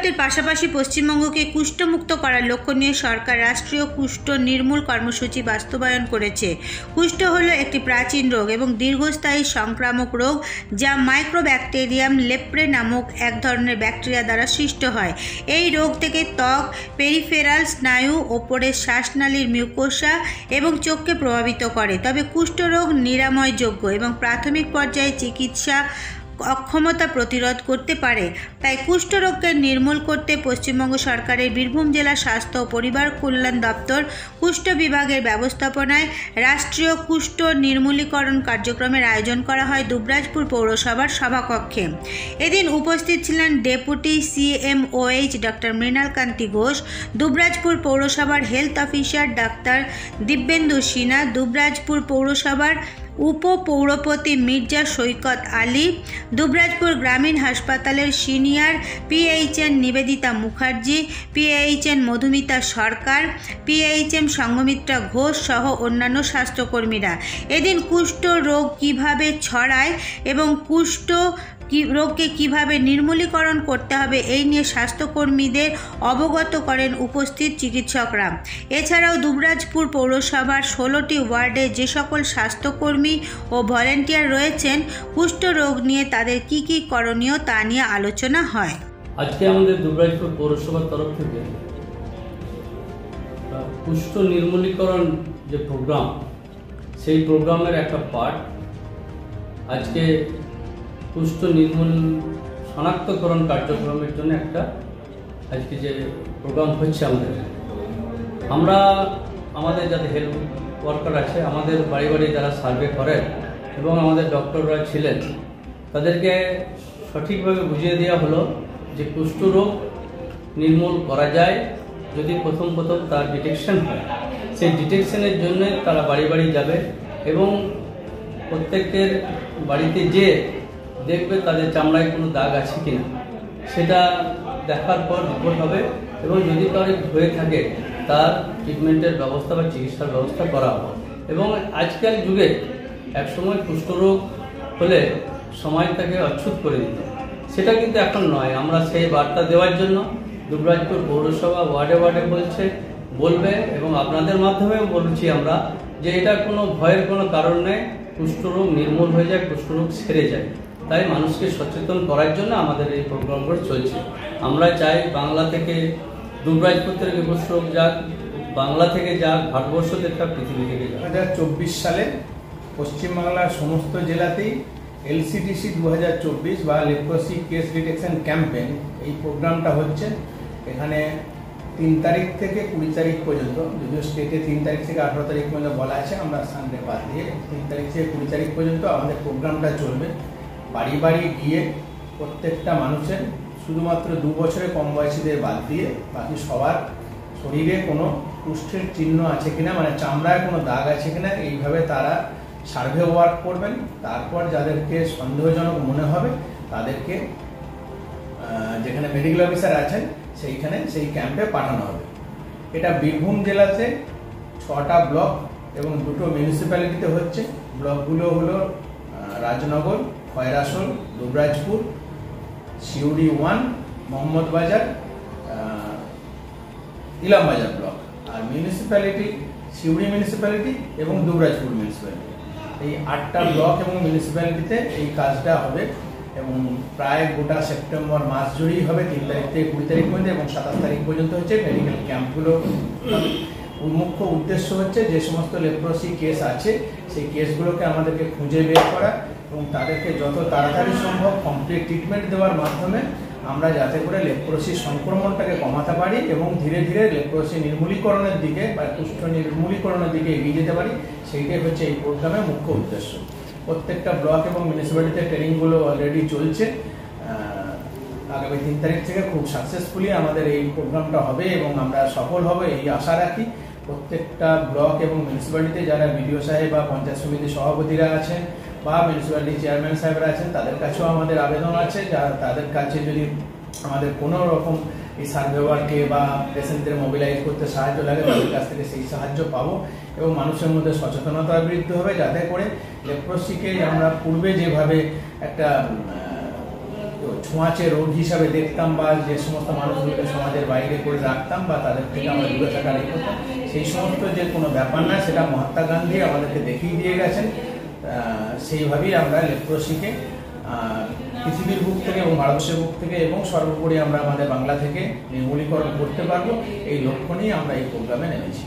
প্রাপ্তির পাশাপাশি পশ্চিমবঙ্গকে কুষ্ঠমুক্ত করার লক্ষ্য নিয়ে সরকার রাষ্ট্রীয় কুষ্ঠ নির্মূল কর্মসূচি বাস্তবায়ন করেছে। কুষ্ঠ হলো একটি প্রাচীন রোগ এবং দীর্ঘস্থায়ী সংক্রামক রোগ, যা মাইক্রোব্যাকটেরিয়াম লেপ্রে নামক এক ধরনের ব্যাকটেরিয়া দ্বারা সৃষ্ট হয়। এই রোগ থেকে ত্বক, পেরিফেরাল স্নায়ু, ওপরের শ্বাসনালীর মিউকোসা এবং চোখকে প্রভাবিত করে। তবে কুষ্ঠ রোগ নিরাময়যোগ্য এবং প্রাথমিক পর্যায়ে চিকিৎসা অক্ষমতা প্রতিরোধ করতে পারে। তাই কুষ্ঠ রোগকে নির্মূল করতে পশ্চিমবঙ্গ সরকারের বীরভূম জেলা স্বাস্থ্য ও পরিবার কল্যাণ দপ্তর কুষ্ঠ বিভাগের ব্যবস্থাপনায় রাষ্ট্রীয় কুষ্ঠ নির্মূলীকরণ কার্যক্রমের আয়োজন করা হয় দুবরাজপুর পৌরসভার সভাকক্ষে। এদিন উপস্থিত ছিলেন deputy CMOH doctor Mrinalkanti Ghosh, Dubrajpur পৌরসভার হেলথ অফিসার ডাক্তার দিব্যেন্দু সিনহা, দুবরাজপুর পৌরসভার উপপৌরপতি মির্জা সৈকত আলী, দুবরাজপুর গ্রামীণ হাসপাতালের senior PHN Nibedita Mukherjee, PHN Madhumita Sarkar, PHM Sanghamitra Ghosh সহ অন্যান্য স্বাস্থ্যকর্মীরা। এদিন কুষ্ঠ রোগ কিভাবে ছড়ায় এবং কুষ্ঠ রোগকে কিভাবে নির্মূলীকরণ করতে হবে এই নিয়ে স্বাস্থ্যকর্মীদের অবগত করেন উপস্থিত চিকিৎসকরা। এছাড়াও দুবরাজপুর পৌরসভার 16টি ওয়ার্ডে যে সকল স্বাস্থ্যকর্মী ও ভলেন্টিয়ার রয়েছেন, কুষ্ঠ রোগ নিয়ে তাদের কি কি করণীয় তা নিয়ে আলোচনা হয়। আজকে আমাদের দুবরাজপুর পৌরসভার তরফ থেকে কুষ্ঠ নির্মূলীকরণ যে প্রোগ্রাম, সেই প্রোগ্রামের একটা পার্ট আজকে কুষ্ঠ নির্মূল শনাক্তকরণ কার্যক্রমের জন্য একটা আজকে যে প্রোগ্রাম হচ্ছে আমরা আমাদের যাতে হেলথ ওয়ার্কার আছে, আমাদের বাড়ি বাড়ি যারা সার্ভে করেন এবং আমাদের ডক্টররা ছিলেন, তাদেরকে সঠিকভাবে বুঝিয়ে দেওয়া হলো যে কুষ্ঠ রোগ নির্মূল করা যায় যদি প্রথম তার ডিটেকশন হয়। সেই ডিটেকশনের জন্য তারা বাড়ি বাড়ি যাবে এবং প্রত্যেকের বাড়িতে যে দেখবে তাদের চামড়ায় কোনো দাগ আছে কিনা, সেটা দেখার পর রিপোর্ট হবে এবং যদি কারো হয়ে থাকে তার ট্রিটমেন্টের ব্যবস্থা বা চিকিৎসার ব্যবস্থা করা হবে। এবং আজকাল যুগে একসময় কুষ্ঠরোগ হলে সময়টাকে অচ্ছুত করে দিত, সেটা কিন্তু এখন নয়। আমরা সেই বার্তা দেওয়ার জন্য দুবরাজপুর পৌরসভা ওয়ার্ডে ওয়ার্ডে বলবে এবং আপনাদের মাধ্যমেও বলছি আমরা যে এটা কোনো ভয়ের কোনো কারণ নেই, কুষ্ঠরোগ নির্মূল হয়ে যায়, কুষ্ঠরোগ সেরে যায়। তাই মানুষকে সচেতন করার জন্য আমাদের এই প্রোগ্রামগুলো চলছে। আমরা চাই বাংলা থেকে, দুবরাজপুর থেকে কুষ্ঠরোগ যাক, বাংলা থেকে যাক, ভারতবর্ষ থেকে, পৃথিবী থেকে যাক। 2024 সালে পশ্চিমবাংলার সমস্ত জেলাতেই LCDC 2024 বা লেপ্রোসি কেস ডিটেকশন ক্যাম্পেইন এই প্রোগ্রামটা হচ্ছে। এখানে 3 তারিখ থেকে 20 তারিখ পর্যন্ত, যদিও স্টেটে 3 তারিখ থেকে 18 তারিখ পর্যন্ত বলা আছে, আমরা সানডে বাদ দিয়ে 3 তারিখ থেকে 20 তারিখ পর্যন্ত আমাদের প্রোগ্রামটা চলবে। বাড়ি বাড়ি গিয়ে প্রত্যেকটা মানুষের, শুধুমাত্র 2 বছরের কম বয়সীদের বাদ দিয়ে বাকি সবার শরীরে কোনো কুষ্ঠের চিহ্ন আছে কিনা, মানে চামড়ায় কোনো দাগ আছে কিনা, এইভাবে তারা সার্ভে ওয়ার্ক করবেন। তারপর যাদেরকে সন্দেহজনক মনে হবে তাদেরকে যেখানে মেডিকেল অফিসার আছেন সেই ক্যাম্পে পাঠানো হবে। এটা বীরভূম জেলাতে 6টা ব্লক এবং 2টো মিউনিসিপ্যালিটিতে হচ্ছে। ব্লকগুলো হলো রাজনগর, খয়রাসোল, দুবরাজপুর, সিউড়ি 1, মোহাম্মদ বাজার, ইলামবাজার ব্লক। আর মিউনিসিপ্যালিটি সিউড়ি মিউনিসিপ্যালিটি এবং দুবরাজপুর মিউনিসিপ্যালিটি, এই 8টা ব্লক এবং মিউনিসিপ্যালিটিতে এই কাজটা হবে এবং প্রায় গোটা সেপ্টেম্বর মাস জুড়েই হবে। 3 তারিখ থেকে 20 তারিখ পর্যন্ত এবং 27 তারিখ পর্যন্ত হচ্ছে মেডিকেল ক্যাম্পগুলো। মুখ্য উদ্দেশ্য হচ্ছে যে সমস্ত লেপ্রোসি কেস আছে সেই কেসগুলোকে আমাদেরকে খুঁজে বের করা এবং তাদেরকে যত তাড়াতাড়ি সম্ভব কমপ্লিট ট্রিটমেন্ট দেওয়ার মাধ্যমে আমরা যাতে করে লেপ্রোসি সংক্রমণটাকে কমাতে পারি এবং ধীরে ধীরে লেপ্রোসি নির্মূলীকরণের দিকে বা কুষ্ঠ নির্মূলীকরণের দিকে এগিয়ে যেতে পারি, সেইটাই হচ্ছে এই প্রোগ্রামের মুখ্য উদ্দেশ্য। প্রত্যেকটা ব্লক এবং মিউনিসিপ্যালিটিতে ট্রেনিংগুলো অলরেডি চলছে। আগামী 3 তারিখ থেকে খুব সাকসেসফুলি আমাদের এই প্রোগ্রামটা হবে এবং আমরা সফল হব এই আশা রাখি। প্রত্যেকটা ব্লক এবং মিউনিসিপ্যালিটিতে যারা বিডিও সাহেব বা পঞ্চায়েত সমিতির সভাপতিরা আছেন বা মিউনিসিপ্যালিটি চেয়ারম্যান সাহেবরা আছেন, তাদের কাছেও আমাদের আবেদন আছে তাদের কাছে যদি আমাদের কোনো রকম এই সার্ভে ওয়ার্কে বা পেশেন্টদের মোবিলাইজ করতে সাহায্য লাগে, তাদের কাছ থেকে সেই সাহায্য পাবো এবং মানুষের মধ্যে সচেতনতা বৃদ্ধি হবে, যাতে করে লেপ্রোসিকে আমরা পূর্বে যেভাবে একটা ছোঁয়াচে রোগ হিসাবে দেখতাম, বা যে সমস্ত মানুষগুলোকে সমাজের বাইরে করে রাখতাম বা তাদের থেকে আমরা দূরে থাকার এই করতাম, সেই সমস্ত যে কোনো ব্যাপার না, সেটা মহাত্মা গান্ধী আমাদেরকে দেখিয়ে দিয়ে গেছেন। সেইভাবেই আমরা লেপ্রোসিকে পৃথিবীর বুক থেকে এবং ভারতবর্ষের বুক থেকে এবং সর্বোপরি আমরা আমাদের বাংলা থেকে নির্মূলীকরণ করতে পারবো, এই লক্ষ্য নিয়ে আমরা এই প্রোগ্রামে নেমেছি।